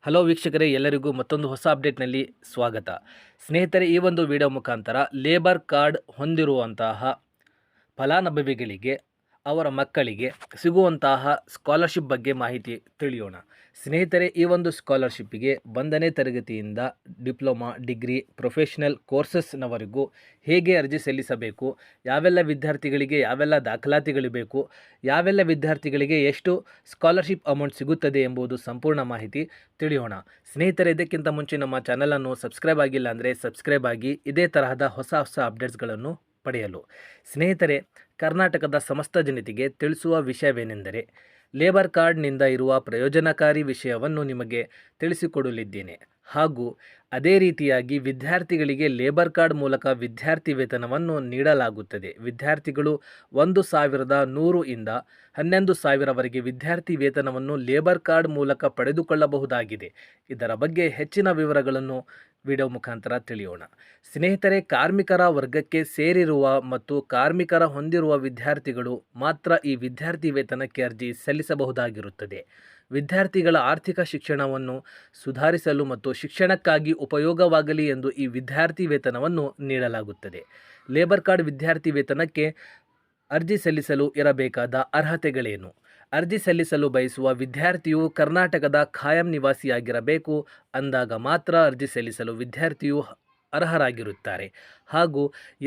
Hello ವೀಕ್ಷಕರೇ, ಎಲ್ಲರಿಗೂ ಮತ್ತೊಂದು ಹೊಸ ಅಪ್ಡೇಟ್ನಲ್ಲಿ ಸ್ವಾಗತ. ಸ್ನೇಹಿತರೆ, ಈ ಒಂದು ವಿಡಿಯೋ ಮುಖಾಂತರ ಲೇಬರ್ ಕಾರ್ಡ್ ಹೊಂದಿರುವಂತಹ ಫಲಾನುಭವಿಗಳಿಗೆ ಅವರ ಮಕ್ಕಳಿಗೆ ಸಿಗುವಂತಹ ಸ್ಕಾಲರ್ಶಿಪ್ ಬಗ್ಗೆ ಮಾಹಿತಿ ತಿಳಿಯೋಣ. ಸ್ನೇಹಿತರೆ, ಈ ಒಂದು ಸ್ಕಾಲರ್ಶಿಪ್ಪಿಗೆ 1ನೇ ತರಗತಿಯಿಂದ ಡಿಪ್ಲೊಮಾ, ಡಿಗ್ರಿ, ಪ್ರೊಫೆಷನಲ್ ಕೋರ್ಸಸ್ನವರೆಗೂ ಹೇಗೆ ಅರ್ಜಿ ಸಲ್ಲಿಸಬೇಕು, ಯಾವೆಲ್ಲ ವಿದ್ಯಾರ್ಥಿಗಳಿಗೆ ಯಾವೆಲ್ಲ ದಾಖಲಾತಿಗಳು ಬೇಕು, ಯಾವೆಲ್ಲ ವಿದ್ಯಾರ್ಥಿಗಳಿಗೆ ಎಷ್ಟು ಸ್ಕಾಲರ್ಶಿಪ್ ಅಮೌಂಟ್ ಸಿಗುತ್ತದೆ ಎಂಬುದು ಸಂಪೂರ್ಣ ಮಾಹಿತಿ ತಿಳಿಯೋಣ. ಸ್ನೇಹಿತರೆ, ಇದಕ್ಕಿಂತ ಮುಂಚೆ ನಮ್ಮ ಚಾನಲನ್ನು ಸಬ್ಸ್ಕ್ರೈಬ್ ಆಗಿಲ್ಲ ಅಂದರೆ ಸಬ್ಸ್ಕ್ರೈಬ್ ಆಗಿ ಇದೇ ತರಹದ ಹೊಸ ಅಪ್ಡೇಟ್ಸ್ಗಳನ್ನು ಪಡೆಯಲು. ಸ್ನೇಹಿತರೆ, ಕರ್ನಾಟಕದ ಸಮಸ್ತ ಜನತೆಗೆ ತಿಳಿಸುವ ವಿಷಯವೇನೆಂದರೆ, ಲೇಬರ್ ಕಾರ್ಡ್ನಿಂದ ಇರುವ ಪ್ರಯೋಜನಕಾರಿ ವಿಷಯವನ್ನು ನಿಮಗೆ ತಿಳಿಸಿಕೊಡಲಿದ್ದೇನೆ. ಹಾಗೂ ಅದೇ ರೀತಿಯಾಗಿ ವಿದ್ಯಾರ್ಥಿಗಳಿಗೆ ಲೇಬರ್ ಕಾರ್ಡ್ ಮೂಲಕ ವಿದ್ಯಾರ್ಥಿ ವೇತನವನ್ನು ನೀಡಲಾಗುತ್ತದೆ. ವಿದ್ಯಾರ್ಥಿಗಳು 1,100 ಇಂದ 11,000ವರೆಗೆ ವಿದ್ಯಾರ್ಥಿ ವೇತನವನ್ನು ಲೇಬರ್ ಕಾರ್ಡ್ ಮೂಲಕ ಪಡೆದುಕೊಳ್ಳಬಹುದಾಗಿದೆ. ಇದರ ಬಗ್ಗೆ ಹೆಚ್ಚಿನ ವಿವರಗಳನ್ನು ವಿಡಿಯೋ ಮುಖಾಂತರ ತಿಳಿಯೋಣ. ಸ್ನೇಹಿತರೆ, ಕಾರ್ಮಿಕರ ವರ್ಗಕ್ಕೆ ಸೇರಿರುವ ಮತ್ತು ಕಾರ್ಮಿಕರ ಹೊಂದಿರುವ ವಿದ್ಯಾರ್ಥಿಗಳು ಮಾತ್ರ ಈ ವಿದ್ಯಾರ್ಥಿ ವೇತನಕ್ಕೆ ಅರ್ಜಿ ಸಲ್ಲಿಸಬಹುದಾಗಿರುತ್ತದೆ. ವಿದ್ಯಾರ್ಥಿಗಳ ಆರ್ಥಿಕ ಶಿಕ್ಷಣವನ್ನು ಸುಧಾರಿಸಲು ಮತ್ತು ಶಿಕ್ಷಣಕ್ಕಾಗಿ ಉಪಯೋಗವಾಗಲಿ ಎಂದು ಈ ವಿದ್ಯಾರ್ಥಿ ವೇತನವನ್ನು ನೀಡಲಾಗುತ್ತದೆ. ಲೇಬರ್ ಕಾರ್ಡ್ ವಿದ್ಯಾರ್ಥಿ ವೇತನಕ್ಕೆ ಅರ್ಜಿ ಸಲ್ಲಿಸಲು ಇರಬೇಕಾದ ಅರ್ಹತೆಗಳೇನು? ಅರ್ಜಿ ಸಲ್ಲಿಸಲು ಬಯಸುವ ವಿದ್ಯಾರ್ಥಿಯು ಕರ್ನಾಟಕದ ಖಾಯಂ ನಿವಾಸಿಯಾಗಿರಬೇಕು. ಅಂದಾಗ ಮಾತ್ರ ಅರ್ಜಿ ಸಲ್ಲಿಸಲು ವಿದ್ಯಾರ್ಥಿಯು ಅರ್ಹರಾಗಿರುತ್ತಾರೆ. ಹಾಗೂ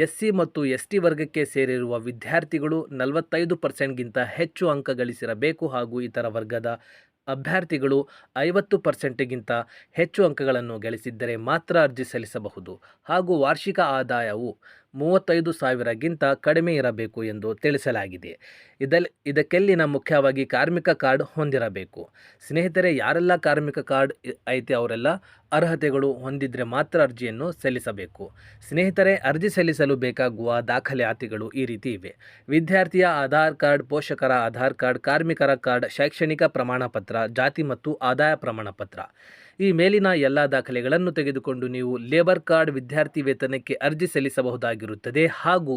SC ಮತ್ತು ST ವರ್ಗಕ್ಕೆ ಸೇರಿರುವ ವಿದ್ಯಾರ್ಥಿಗಳು 45%ಗಿಂತ ಹೆಚ್ಚು ಅಂಕ ಗಳಿಸಿರಬೇಕು. ಹಾಗೂ ಇತರ ವರ್ಗದ ಅಭ್ಯರ್ಥಿಗಳು 50%ಗಿಂತ ಹೆಚ್ಚು ಅಂಕಗಳನ್ನು ಗಳಿಸಿದ್ದರೆ ಮಾತ್ರ ಅರ್ಜಿ ಸಲ್ಲಿಸಬಹುದು. ಹಾಗೂ ವಾರ್ಷಿಕ ಆದಾಯವು 35,000ಗಿಂತ ಕಡಿಮೆ ಇರಬೇಕು ಎಂದು ತಿಳಿಸಲಾಗಿದೆ. ಇದಕ್ಕೆಲ್ಲಿನ ಮುಖ್ಯವಾಗಿ ಕಾರ್ಮಿಕ ಕಾರ್ಡ್ ಹೊಂದಿರಬೇಕು. ಸ್ನೇಹಿತರೆ, ಯಾರೆಲ್ಲ ಕಾರ್ಮಿಕ ಕಾರ್ಡ್ ಐತೆ ಅವರೆಲ್ಲ ಅರ್ಹತೆಗಳು ಹೊಂದಿದ್ರೆ ಮಾತ್ರ ಅರ್ಜಿಯನ್ನು ಸಲ್ಲಿಸಬೇಕು. ಸ್ನೇಹಿತರೆ, ಅರ್ಜಿ ಸಲ್ಲಿಸಲು ಬೇಕಾಗುವ ದಾಖಲಾತಿಗಳು ಈ ರೀತಿ ಇವೆ. ವಿದ್ಯಾರ್ಥಿಯ ಆಧಾರ್ ಕಾರ್ಡ್, ಪೋಷಕರ ಆಧಾರ್ ಕಾರ್ಡ್, ಕಾರ್ಮಿಕರ ಕಾರ್ಡ್, ಶೈಕ್ಷಣಿಕ ಪ್ರಮಾಣ ಪತ್ರ, ಜಾತಿ ಮತ್ತು ಆದಾಯ ಪ್ರಮಾಣ ಪತ್ರ. ಈ ಮೇಲಿನ ಎಲ್ಲ ದಾಖಲೆಗಳನ್ನು ತೆಗೆದುಕೊಂಡು ನೀವು ಲೇಬರ್ ಕಾರ್ಡ್ ವಿದ್ಯಾರ್ಥಿ ವೇತನಕ್ಕೆ ಅರ್ಜಿ ಸಲ್ಲಿಸಬಹುದಾಗಿರುತ್ತದೆ. ಹಾಗೂ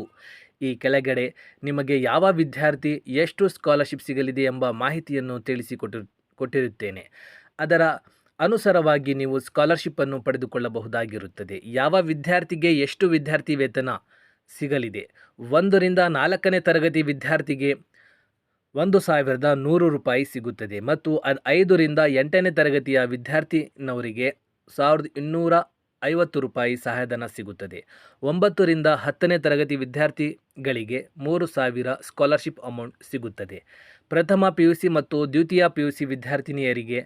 ಈ ಕೆಳಗಡೆ ನಿಮಗೆ ಯಾವ ವಿದ್ಯಾರ್ಥಿ ಎಷ್ಟು ಸ್ಕಾಲರ್ಶಿಪ್ ಸಿಗಲಿದೆ ಎಂಬ ಮಾಹಿತಿಯನ್ನು ತಿಳಿಸಿಕೊಟ್ಟಿರುತ್ತೇನೆ. ಅದರ ಅನುಸಾರವಾಗಿ ನೀವು ಸ್ಕಾಲರ್ಶಿಪ್ಪನ್ನು ಪಡೆದುಕೊಳ್ಳಬಹುದಾಗಿರುತ್ತದೆ. ಯಾವ ವಿದ್ಯಾರ್ಥಿಗೆ ಎಷ್ಟು ವಿದ್ಯಾರ್ಥಿ ವೇತನ ಸಿಗಲಿದೆ? 1ರಿಂದ 4ನೇ ತರಗತಿ ವಿದ್ಯಾರ್ಥಿಗೆ 1,100 ರೂಪಾಯಿ ಸಿಗುತ್ತದೆ. ಮತ್ತು 5ರಿಂದ 8ನೇ ತರಗತಿಯ ವಿದ್ಯಾರ್ಥಿನವರಿಗೆ 1,250 ರೂಪಾಯಿ ಸಹಾಯಧನ ಸಿಗುತ್ತದೆ. 9ರಿಂದ 10ನೇ ತರಗತಿ ವಿದ್ಯಾರ್ಥಿಗಳಿಗೆ 3,000 ಸ್ಕಾಲರ್ಶಿಪ್ ಅಮೌಂಟ್ ಸಿಗುತ್ತದೆ. ಪ್ರಥಮ PUC ಮತ್ತು ದ್ವಿತೀಯ PUC ವಿದ್ಯಾರ್ಥಿಗಳಿಗೆ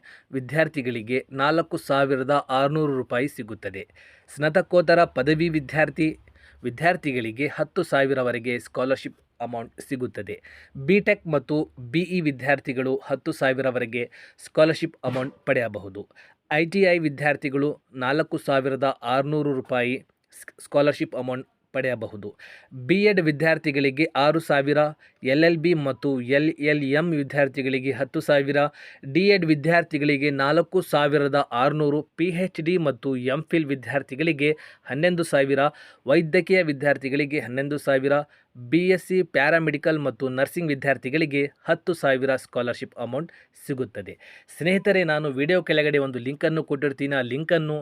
4,600 ರೂಪಾಯಿ ಸಿಗುತ್ತದೆ. ಸ್ನಾತಕೋತ್ತರ ಪದವಿ ವಿದ್ಯಾರ್ಥಿಗಳಿಗೆ 10,000ವರೆಗೆ ಸ್ಕಾಲರ್ಶಿಪ್ ಅಮೌಂಟ್ ಸಿಗುತ್ತದೆ. BTech ಮತ್ತು BE ವಿದ್ಯಾರ್ಥಿಗಳು 10,000ವರೆಗೆ ಸ್ಕಾಲರ್ಶಿಪ್ ಅಮೌಂಟ್ ಪಡೆಯಬಹುದು. ITI ವಿದ್ಯಾರ್ಥಿಗಳು 4,600 ರೂಪಾಯಿ ಸ್ಕಾಲರ್ಶಿಪ್ ಅಮೌಂಟ್ ಪಡೆಯಬಹುದು. B.Ed ವಿದ್ಯಾರ್ಥಿಗಳಿಗೆ 6,000, LLB ಮತ್ತು LLM ವಿದ್ಯಾರ್ಥಿಗಳಿಗೆ 10,000, D.Ed ವಿದ್ಯಾರ್ಥಿಗಳಿಗೆ 4,600, PhD ಮತ್ತು MPhil ವಿದ್ಯಾರ್ಥಿಗಳಿಗೆ 11,000, ವೈದ್ಯಕೀಯ ವಿದ್ಯಾರ್ಥಿಗಳಿಗೆ 11,000, BSc ಪ್ಯಾರಾಮೆಡಿಕಲ್ ಮತ್ತು ನರ್ಸಿಂಗ್ ವಿದ್ಯಾರ್ಥಿಗಳಿಗೆ 10,000 ಸ್ಕಾಲರ್ಶಿಪ್ ಅಮೌಂಟ್ ಸಿಗುತ್ತದೆ. ಸ್ನೇಹಿತರೆ, ನಾನು ವಿಡಿಯೋ ಕೆಳಗಡೆ ಒಂದು ಲಿಂಕನ್ನು ಕೊಟ್ಟಿರ್ತೀನಿ. ಆ ಲಿಂಕನ್ನು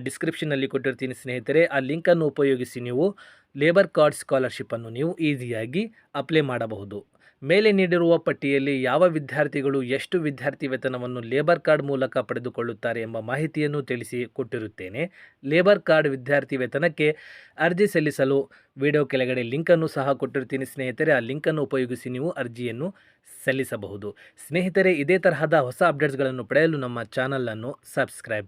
ಡಿಸ್ಕ್ರಿಪ್ಷನ್ನಲ್ಲಿ ಕೊಟ್ಟಿರ್ತೀನಿ. ಸ್ನೇಹಿತರೆ, ಆ ಲಿಂಕನ್ನು ಉಪಯೋಗಿಸಿ ನೀವು ಲೇಬರ್ ಕಾರ್ಡ್ ಸ್ಕಾಲರ್ಶಿಪ್ಪನ್ನು ನೀವು ಈಸಿಯಾಗಿ ಅಪ್ಲೈ ಮಾಡಬಹುದು. ಮೇಲೆ ನೀಡಿರುವ ಪಟ್ಟಿಯಲ್ಲಿ ಯಾವ ವಿದ್ಯಾರ್ಥಿಗಳು ಎಷ್ಟು ವಿದ್ಯಾರ್ಥಿ ವೇತನವನ್ನು ಲೇಬರ್ ಕಾರ್ಡ್ ಮೂಲಕ ಪಡೆದುಕೊಳ್ಳುತ್ತಾರೆ ಎಂಬ ಮಾಹಿತಿಯನ್ನು ತಿಳಿಸಿಕೊಟ್ಟಿರುತ್ತೇನೆ. ಲೇಬರ್ ಕಾರ್ಡ್ ವಿದ್ಯಾರ್ಥಿ ವೇತನಕ್ಕೆ ಅರ್ಜಿ ಸಲ್ಲಿಸಲು ವಿಡಿಯೋ ಕೆಳಗಡೆ ಲಿಂಕನ್ನು ಸಹ ಕೊಟ್ಟಿರ್ತೀನಿ. ಸ್ನೇಹಿತರೆ, ಆ ಲಿಂಕನ್ನು ಉಪಯೋಗಿಸಿ ನೀವು ಅರ್ಜಿಯನ್ನು ಸಲ್ಲಿಸಬಹುದು. ಸ್ನೇಹಿತರೆ, ಇದೇ ತರಹದ ಹೊಸ ಅಪ್ಡೇಟ್ಸ್ಗಳನ್ನು ಪಡೆಯಲು ನಮ್ಮ ಚಾನಲನ್ನು ಸಬ್ಸ್ಕ್ರೈಬ್